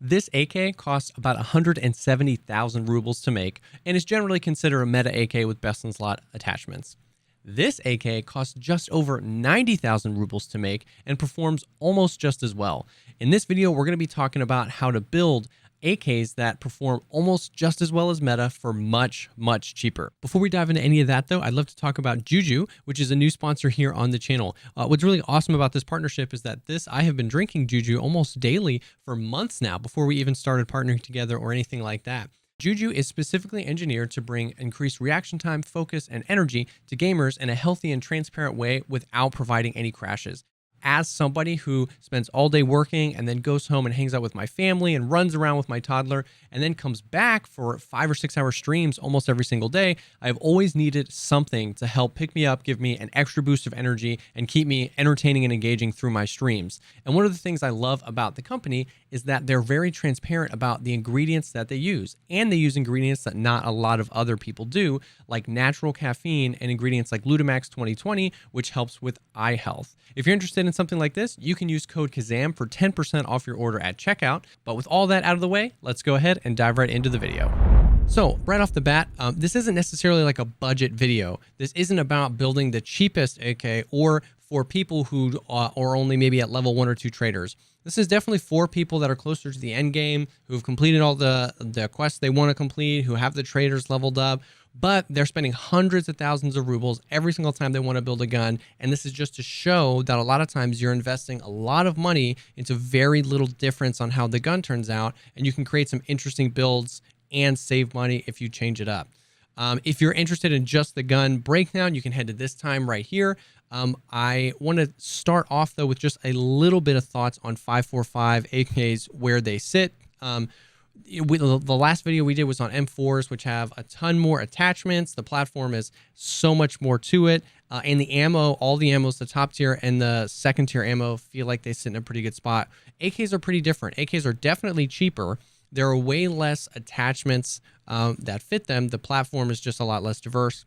This AK costs about 170,000 rubles to make and is generally considered a meta AK with best in slot attachments. This AK costs just over 90,000 rubles to make and performs almost just as well. In this video, we're going to be talking about how to build AKs that perform almost just as well as meta for much, much cheaper. Before we dive into any of that though, I'd love to talk about Juju, which is a new sponsor here on the channel. What's really awesome about this partnership is that I have been drinking Juju almost daily for months now before we even started partnering together or anything like that. Juju is specifically engineered to bring increased reaction time, focus, and energy to gamers in a healthy and transparent way without providing any crashes. As somebody who spends all day working and then goes home and hangs out with my family and runs around with my toddler and then comes back for 5 or 6 hour streams almost every single day, I've always needed something to help pick me up, give me an extra boost of energy, and keep me entertaining and engaging through my streams. And one of the things I love about the company is that they're very transparent about the ingredients that they use. And they use ingredients that not a lot of other people do, like natural caffeine and ingredients like Glutamax 2020, which helps with eye health. If you're interested in something like this, you can use code Kazam for 10% off your order at checkout. But with all that out of the way, let's go ahead and dive right into the video. So right off the bat, this isn't necessarily like a budget video. This isn't about building the cheapest AK or for people who are only maybe at level 1 or 2 traders. This is definitely for people that are closer to the end game, who have completed all the quests they want to complete, who have the traders leveled up, but they're spending hundreds of thousands of rubles every single time they want to build a gun. And this is just to show that a lot of times you're investing a lot of money into very little difference on how the gun turns out, and you can create some interesting builds and save money if you change it up. If you're interested in just the gun breakdown, you can head to this time right here. I want to start off though with just a little bit of thoughts on 545 AKs, where they sit. The last video we did was on M4s, which have a ton more attachments. The platform is so much more to it. And the ammo, all the ammos, the top tier and the second tier ammo, feel like they sit in a pretty good spot. AKs are pretty different. AKs are definitely cheaper. There are way less attachments that fit them. The platform is just a lot less diverse.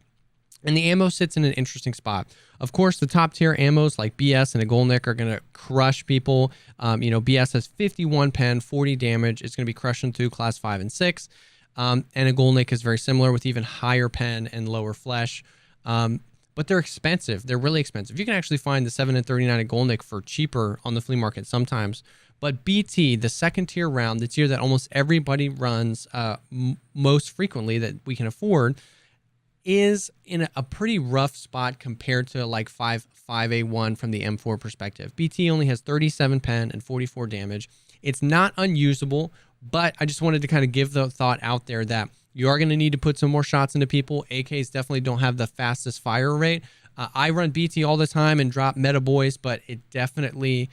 And the ammo sits in an interesting spot. Of course, the top tier ammos like BS and a Golnik are going to crush people. BS has 51 pen, 40 damage. It's going to be crushing through class 5 and 6. And a Golnik is very similar with even higher pen and lower flesh. But they're expensive. They're really expensive. You can actually find the 7 and 39 at Golnik for cheaper on the flea market sometimes. But BT, the second tier round, the tier that almost everybody runs most frequently that we can afford, is in a pretty rough spot compared to like 5A1 from the M4 perspective. BT only has 37 pen and 44 damage. It's not unusable, but I just wanted to kind of give the thought out there that you are going to need to put some more shots into people. AKs definitely don't have the fastest fire rate. I run BT all the time and drop meta boys, but it definitely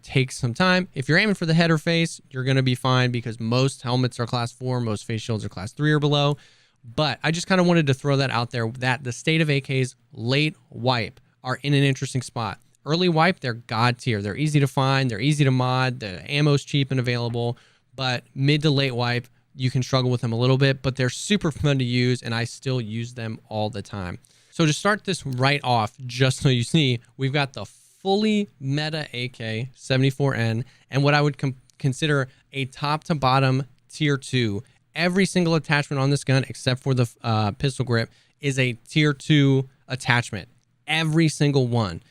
takes some time. If you're aiming for the head or face, you're going to be fine because most helmets are class 4, most face shields are class 3 or below. But I just kind of wanted to throw that out there, that the state of AKs late wipe are in an interesting spot. Early wipe, they're god tier. They're easy to find. They're easy to mod. The ammo's cheap and available. But mid to late wipe, you can struggle with them a little bit, but they're super fun to use, and I still use them all the time. So to start this right off, just so you see, we've got the fully meta AK 74N and what I would consider a top to bottom tier 2. Every single attachment on this gun, except for the pistol grip, is a tier 2 attachment. Every single one.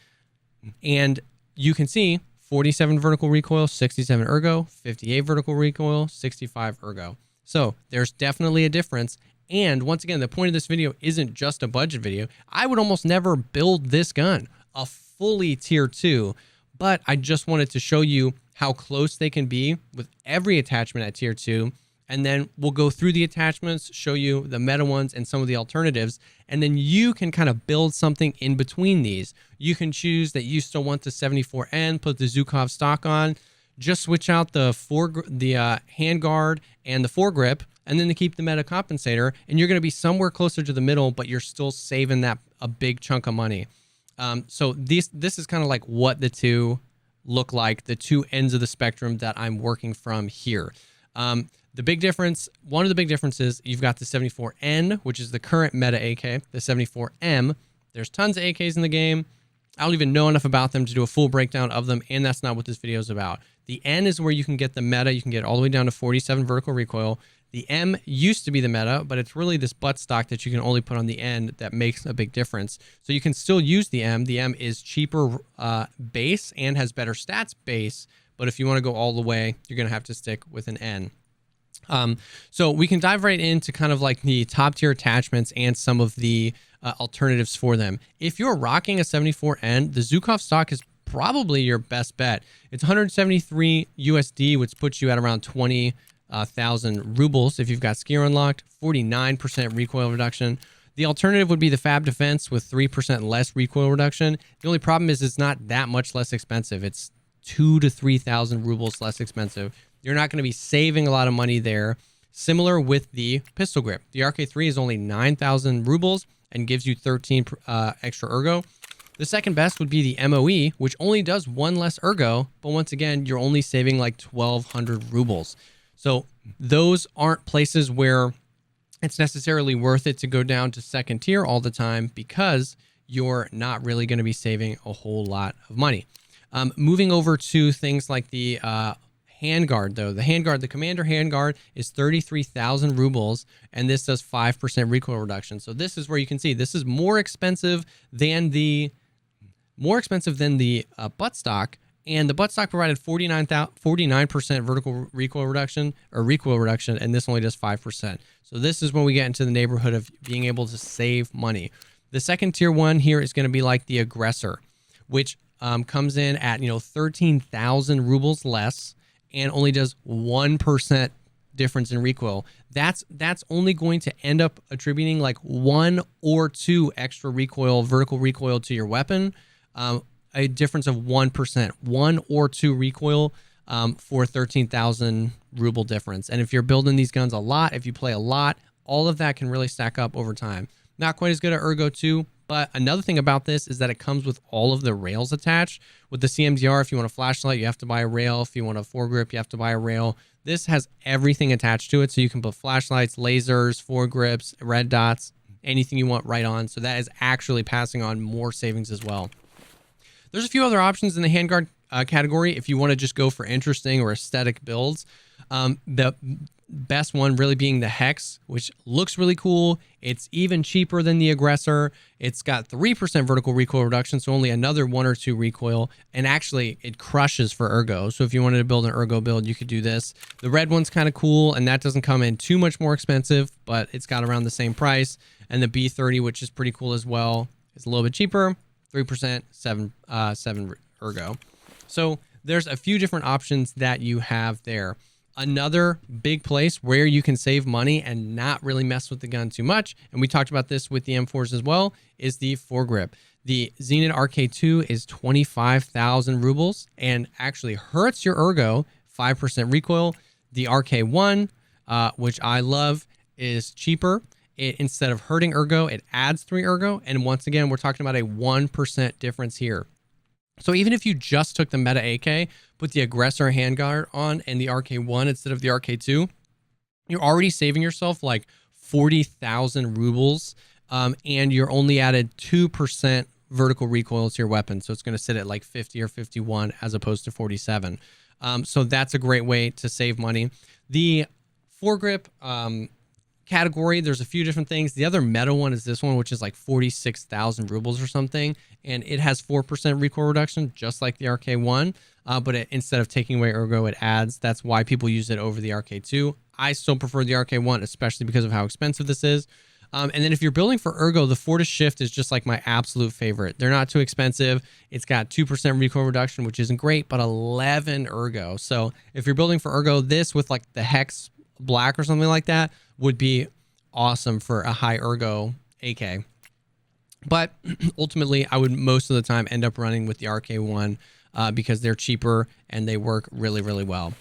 And you can see 47 vertical recoil, 67 ergo, 58 vertical recoil, 65 ergo. So there's definitely a difference. And once again, the point of this video isn't just a budget video. I would almost never build this gun, a fully tier 2, but I just wanted to show you how close they can be with every attachment at tier 2. And then we'll go through the attachments, show you the meta ones and some of the alternatives. And then you can kind of build something in between these. You can choose that you still want the 74N, put the Zukov stock on, just switch out the handguard and the foregrip, and then to keep the meta compensator. And you're going to be somewhere closer to the middle, but you're still saving that a big chunk of money. So this is kind of like what the two look like, the two ends of the spectrum that I'm working from here. The big difference, one of the big differences, you've got the 74N, which is the current meta AK, the 74M. There's tons of AKs in the game. I don't even know enough about them to do a full breakdown of them, and that's not what this video is about. The N is where you can get the meta. You can get all the way down to 47 vertical recoil. The M used to be the meta, but it's really this buttstock that you can only put on the end that makes a big difference. So you can still use the M. The M is cheaper base and has better stats base, but if you want to go all the way, you're going to have to stick with an N. So we can dive right into kind of like the top tier attachments and some of the alternatives for them. If you're rocking a 74N, the Zukov stock is probably your best bet. It's 173 USD, which puts you at around 20,000 rubles if you've got skier unlocked, 49% recoil reduction. The alternative would be the Fab Defense with 3% less recoil reduction. The only problem is it's not that much less expensive. It's 2,000 to 3,000 rubles less expensive. You're not going to be saving a lot of money there. Similar with the pistol grip. The RK3 is only 9,000 rubles and gives you 13 extra ergo. The second best would be the MOE, which only does 1 less ergo, but once again, you're only saving like 1,200 rubles. So those aren't places where it's necessarily worth it to go down to second tier all the time because you're not really going to be saving a whole lot of money. Moving over to things like the handguard, though. The handguard, the commander handguard is 33,000 rubles, and this does 5% recoil reduction. So this is where you can see this is more expensive than the buttstock, and the buttstock provided 49% vertical recoil reduction, and this only does 5%. So this is when we get into the neighborhood of being able to save money. The second tier one here is going to be like the aggressor, which comes in at 13,000 rubles less and only does 1% difference in recoil. That's only going to end up attributing like 1 or 2 extra recoil, vertical recoil to your weapon. A difference of 1%, 1 or 2 recoil for 13,000 ruble difference. And if you're building these guns a lot, if you play a lot, all of that can really stack up over time. Not quite as good at Ergo 2, but another thing about this is that it comes with all of the rails attached. With the CMDR, if you want a flashlight, you have to buy a rail. If you want a foregrip, you have to buy a rail. This has everything attached to it, so you can put flashlights, lasers, foregrips, red dots, anything you want right on. So that is actually passing on more savings as well. There's a few other options in the handguard category if you want to just go for interesting or aesthetic builds. The best one really being the Hex, which looks really cool. It's even cheaper than the aggressor. It's got 3% vertical recoil reduction, so only another 1 or 2 recoil. And actually, it crushes for ergo. So if you wanted to build an ergo build, you could do this. The red one's kind of cool, and that doesn't come in too much more expensive, but it's got around the same price. And the B30, which is pretty cool as well, is a little bit cheaper, 3%, 7 ergo. So there's a few different options that you have there. Another big place where you can save money and not really mess with the gun too much, and we talked about this with the M4s as well, is the foregrip. The Zenit RK2 is 25,000 rubles and actually hurts your ergo, 5% recoil. The RK1, which I love, is cheaper. Instead of hurting ergo, it adds 3 ergo, and once again, we're talking about a 1% difference here. So even if you just took the meta AK, put the aggressor handguard on and the RK1 instead of the RK2, you're already saving yourself like 40,000 rubles, and you're only added 2% vertical recoil to your weapon. So it's going to sit at like 50 or 51 as opposed to 47. So that's a great way to save money. The foregrip category, there's a few different things. The other meta one is this one, which is like 46,000 rubles or something, and it has 4% recoil reduction, just like the RK1, but instead of taking away ergo, it adds. That's why people use it over the RK2. I still prefer the RK1, especially because of how expensive this is. And then if you're building for ergo, the Fortis Shift is just like my absolute favorite. They're not too expensive. It's got 2% recoil reduction, which isn't great, but 11 ergo. So if you're building for ergo, this with like the Hex Black or something like that would be awesome for a high ergo AK. But ultimately, I would most of the time end up running with the RK1 because they're cheaper and they work really, really well.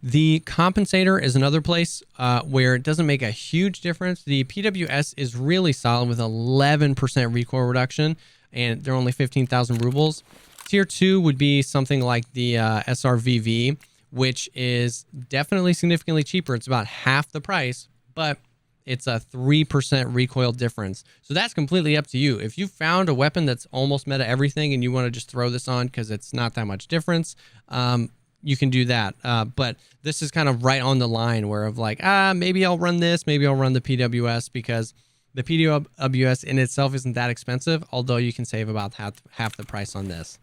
The compensator is another place where it doesn't make a huge difference. The PWS is really solid with 11% recoil reduction, and they're only 15,000 rubles. Tier 2 would be something like the SRVV, which is definitely significantly cheaper. It's about half the price, but it's a 3% recoil difference. So that's completely up to you. If you found a weapon that's almost meta everything and you want to just throw this on because it's not that much difference, you can do that. But this is kind of right on the line where of like, maybe I'll run this, maybe I'll run the PWS, because the PWS in itself isn't that expensive, although you can save about half the price on this.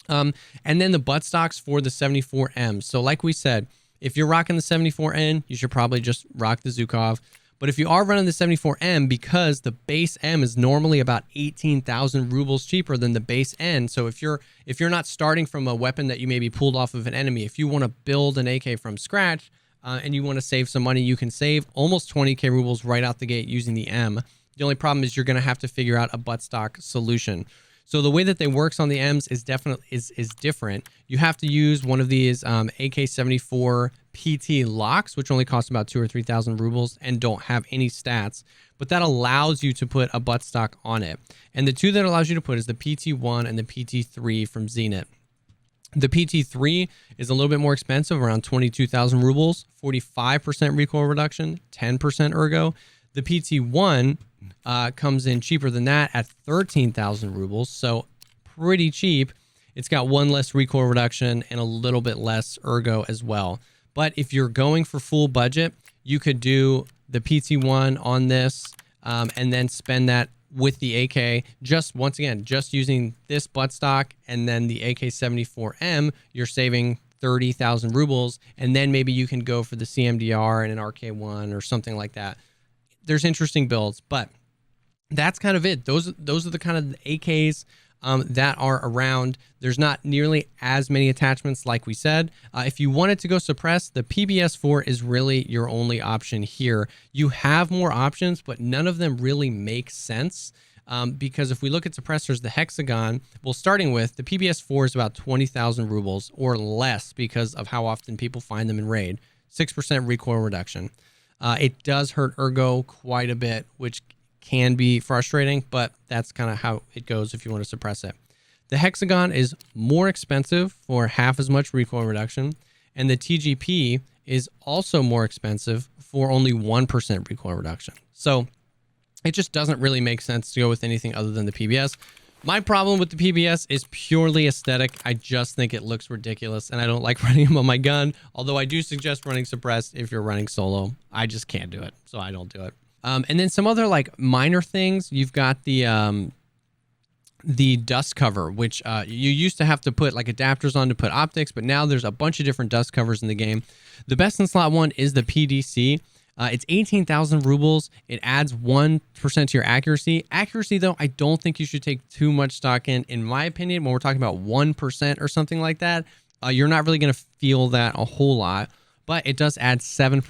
And then the buttstocks for the 74M. So like we said, if you're rocking the 74N, you should probably just rock the Zukov. But if you are running the 74M, because the base M is normally about 18,000 rubles cheaper than the base N. So if you're not starting from a weapon that you maybe pulled off of an enemy, if you want to build an AK from scratch and you want to save some money, you can save almost 20k rubles right out the gate using the M. The only problem is you're going to have to figure out a buttstock solution. So the way that they works on the M's is definitely is different. You have to use one of these AK-74 PT locks, which only cost about 2,000 or 3,000 rubles and don't have any stats, but that allows you to put a buttstock on it. And the two that allows you to put is the PT1 and the PT3 from Zenit. The PT3 is a little bit more expensive, around 22,000 rubles, 45% recoil reduction, 10% ergo. The PT1 comes in cheaper than that at 13,000 rubles, so pretty cheap. It's got one less recoil reduction and a little bit less ergo as well. But if you're going for full budget, you could do the PT1 on this and then spend that with the AK. Just once again, just using this buttstock and then the AK-74M, you're saving 30,000 rubles, and then maybe you can go for the CMDR and an RK1 or something like that. There's interesting builds, but that's kind of it. Those are the kind of AKs that are around. There's not nearly as many attachments like we said. If you wanted to go suppress, the PBS4 is really your only option here. You have more options, but none of them really make sense. Because if we look at suppressors, the Hexagon, well, starting with the PBS4 is about 20,000 rubles or less because of how often people find them in raid. 6% recoil reduction. It does hurt ergo quite a bit, which can be frustrating, but that's kind of how it goes if you want to suppress it. The Hexagon is more expensive for half as much recoil reduction, and the TGP is also more expensive for only 1% recoil reduction. So it just doesn't really make sense to go with anything other than the PBS. My problem with the PBS is purely aesthetic. I just think it looks ridiculous, and I don't like running them on my gun, although I do suggest running suppressed if you're running solo. I just can't do it, so I don't do it. And then some other like minor things. You've got the dust cover, which you used to have to put like adapters on to put optics, but now there's a bunch of different dust covers in the game. The best in slot one is the PDC. It's 18,000 rubles. It adds 1% to your accuracy. Accuracy, though, I don't think you should take too much stock in my opinion. When we're talking about 1% or something like that, you're not really going to feel that a whole lot, but it does add 7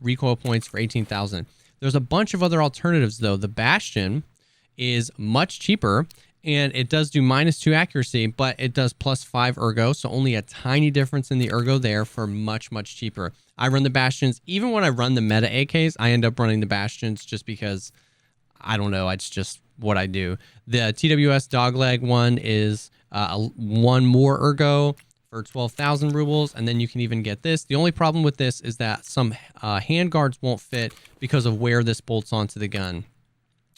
recoil points for 18,000. There's a bunch of other alternatives, though. The Bastion is much cheaper, and it does do -2 accuracy, but it does +5 ergo, so only a tiny difference in the ergo there for much, much cheaper. I run the Bastions. Even when I run the meta AKs, I end up running the Bastions just because, I don't know, it's just what I do. The TWS Dogleg one is one more ergo for 12,000 rubles, and then you can even get this. The only problem with this is that some handguards won't fit because of where this bolts onto the gun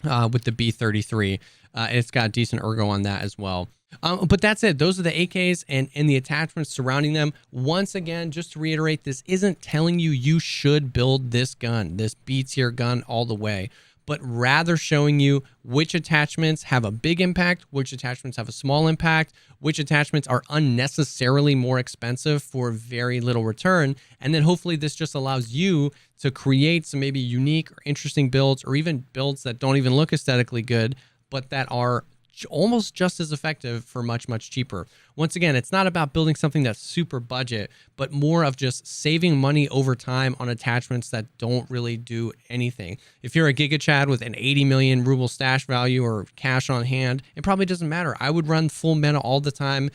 with the B33. It's got decent ergo on that as well. But that's it. Those are the AKs and the attachments surrounding them. Once again, just to reiterate, this isn't telling you you should build this gun, this B tier gun all the way, but rather showing you which attachments have a big impact, which attachments have a small impact, which attachments are unnecessarily more expensive for very little return. And then hopefully this just allows you to create some maybe unique or interesting builds, or even builds that don't even look aesthetically good, but that are almost just as effective for much, much cheaper. Once again, it's not about building something that's super budget, but more of just saving money over time on attachments that don't really do anything. If you're a Giga Chad with an 80 million ruble stash value or cash on hand, it probably doesn't matter. I would run full meta all the time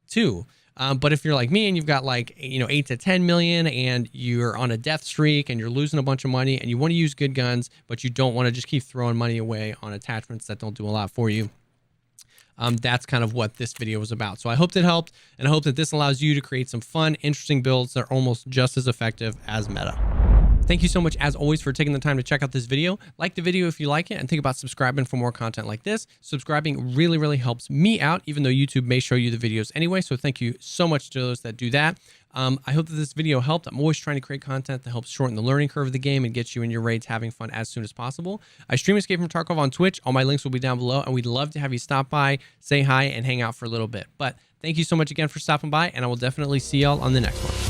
too. But if you're like me and you've got like, 8 to 10 million and you're on a death streak and you're losing a bunch of money and you want to use good guns, but you don't want to just keep throwing money away on attachments that don't do a lot for you, that's kind of what this video was about. So I hope it helped, and I hope that this allows you to create some fun, interesting builds that are almost just as effective as meta. Thank you so much, as always, for taking the time to check out this video. Like the video if you like it, and think about subscribing for more content like this. Subscribing really, really helps me out, even though YouTube may show you the videos anyway. So thank you so much to those that do that. I hope that this video helped. I'm always trying to create content that helps shorten the learning curve of the game and get you in your raids having fun as soon as possible. I stream Escape from Tarkov on Twitch. All my links will be down below, and we'd love to have you stop by, say hi, and hang out for a little bit. But thank you so much again for stopping by, and I will definitely see y'all on the next one.